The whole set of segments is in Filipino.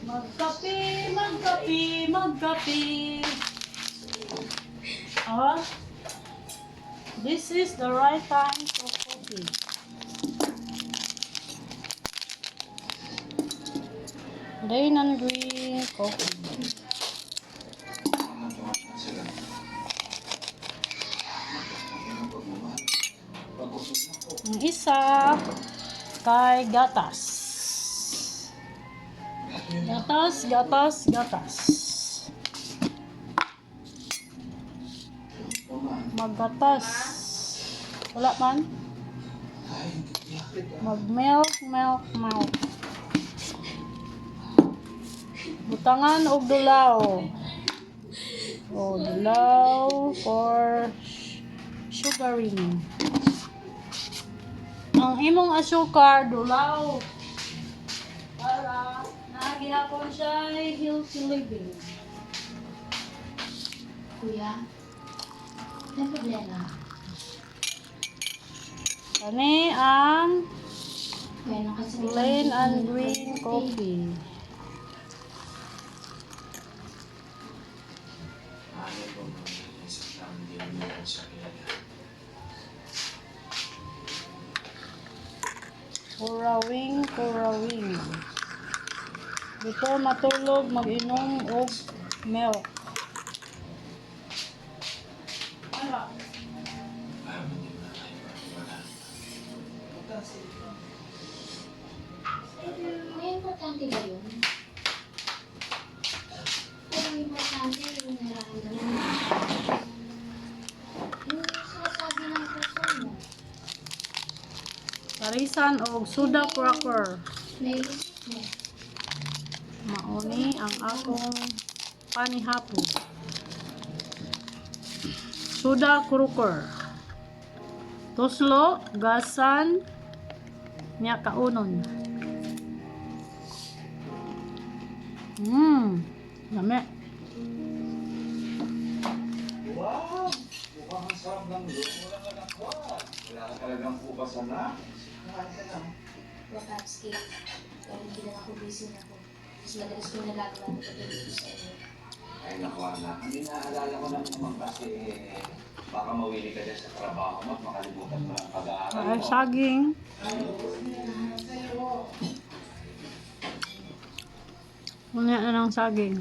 Magkape, magkape, magkape. Ah, this is the right time for coffee. Plain and green coffee. Ang isa kay gatas. Gatas, gatas, gatas. Maggatas. Wala man. Mag-milk, milk, milk. Butangan og dulaw. O, dulaw for sugaring. Ang imong asukar, dulaw. Para nagihapon siya healthy living. Kuya, may problema. Kani ang Kaya nakasakit plain and green coffee. Kurawing, kurawing. Dito matulog, mag-inom og milk. Ano? May importante ba yun? Pero importante yung nararamdaman mo. Yung sinasabi ng puso mo. Parisan og soda cracker. May isip mo. Mauni ang akong panihapon. Soda cracker. Tuslo, gasan, niya kaunon. Lami. Wow! Mukhang ang sarap ng loob. Wala ka ng kwat. Wala ka talagang pukasan na. Saan ka lang? Wakatski. Pero hindi na ako busy na ako. Mas madalas ko nalagawa ng pagdating sa inyo. Ay, naku anak. Hindi naalala ko lang naman kasi baka mawili ka dyan sa trabaho mo at makalimutan mo ang pag-aaral Ay, mo. saging. Unya na ng saging.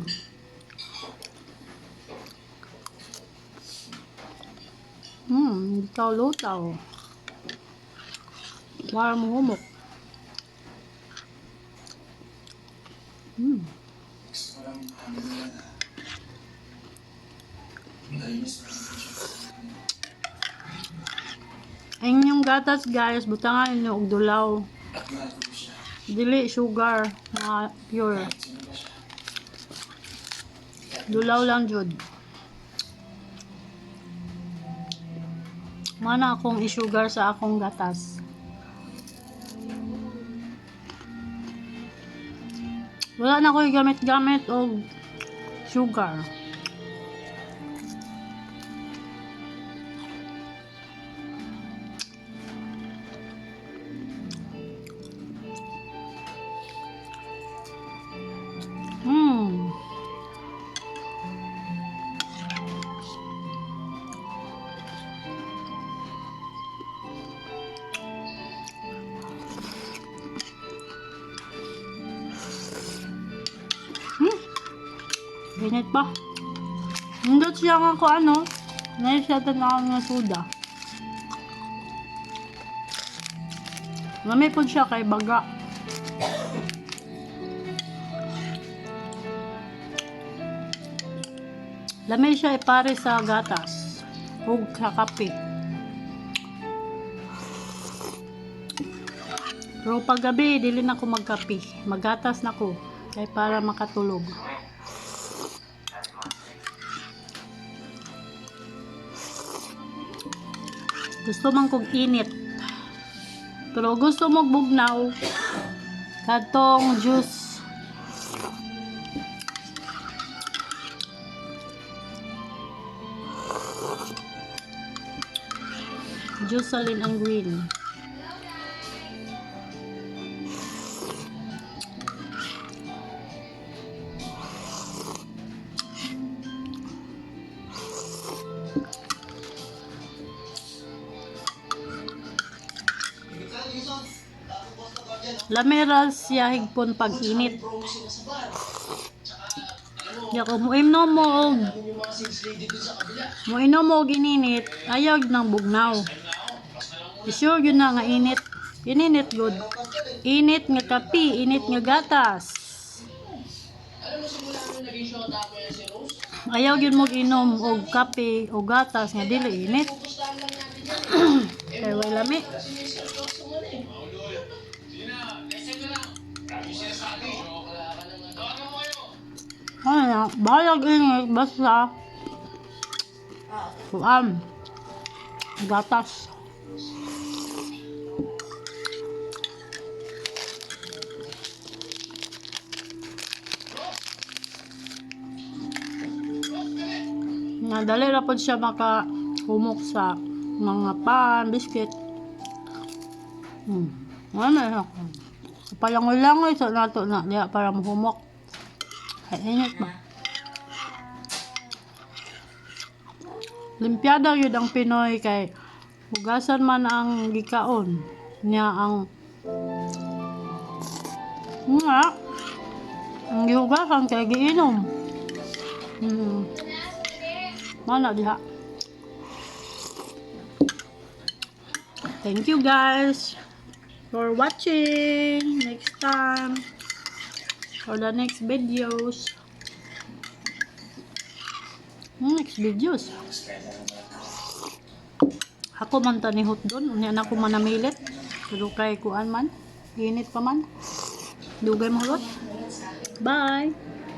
Lutaw-lutaw. Para mahumok. Ang inyong gatas guys, butangan ninyo og dulaw. Dili sugar na pure. Dulaw lang jud. Mana akong i-sugar sa akong gatas. Wala na ko gamit-gamit og sugar. Binit pa. Nindot siya nga ko ano. Naisya na nga soda. Lamay po siya kay baga. Lamay siya ipare sa gatas. Ug sa kape. Pero paggabi, dili na ko magkape. Magatas na ko. Kaya para makatulog. Gusto man kog init. Pero gusto mo bugnaw. Katong juice. Juice salin ang green. Lamera siya higpon pag init. Ya ko muinom mo og ininit, ayaw ng bugnaw. Sure yun na nga init. Ininit good. Init nga kape, init nga gatas. Ayaw yun mo inom og kape o gatas nga dili init. Kaya way lami. Ano na, bayag init basta gatas. Nadali ra pod siya maka humok sa mga pan, biscuit. Ano na ako. Palangoy-langoy sa nato na diya para mahumok. Ay init ba? Limpiada yun ang Pinoy kay hugasan man ang gikaon niya ang gihugasan kay giinom. Mana diha. Thank you guys for watching. Next time for the next videos. Ako man tanihot doon. Unya na ako manamilit. Pero kay kuan man. Init pa man. Dugay mo lot. Bye.